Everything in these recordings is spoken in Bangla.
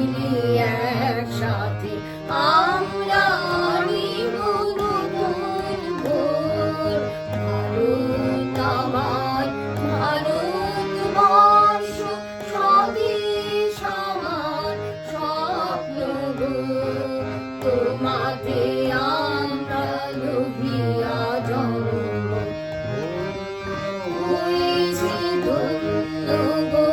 মিলি একসাথে আমরা আনিব নতুন ভোর। ভারত আমার, ভারতবর্ষ স্বদেশ আমার স্বপ্ন গো। তোমাতে আমরা লোভিয়া জন্ম হয়েছি ধন্য গো।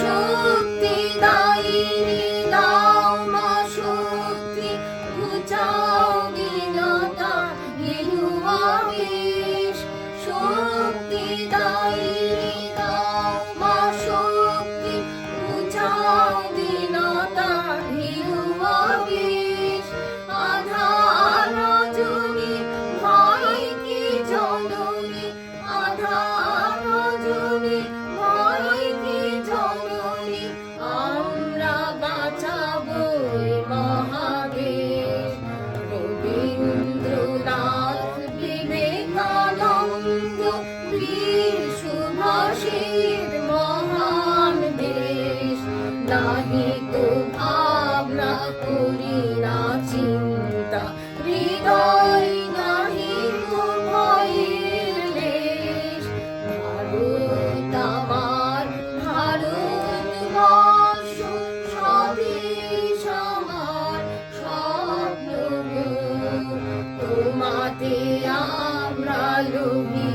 শক্তি দায়িনী দাও মা শক্তি, ঘুচাও বিনতা বিলুয়াবেশ। শক্তি দায়িনী দাও মা শক্তি, ঘুচাও বিনতা বিলুয়াবেশ। আধার রজনী ভয় কি জননী, আধার রজনী ভয় কি জননী, আমরা বাঁচাবো মহাদেশ। রবীন্দ্রনাথ বিবেকানন্দ বীর সুভাষের মহান দেশ। নাহি তো ভাবনা করি না চিন্তা, হৃদয় নাহি তো ভয়ের লেশ। ভারত আমার, ভারতবর্ষ স্বদেশ আমার স্বপ্ন গো। তোমাতে আমরা লোভী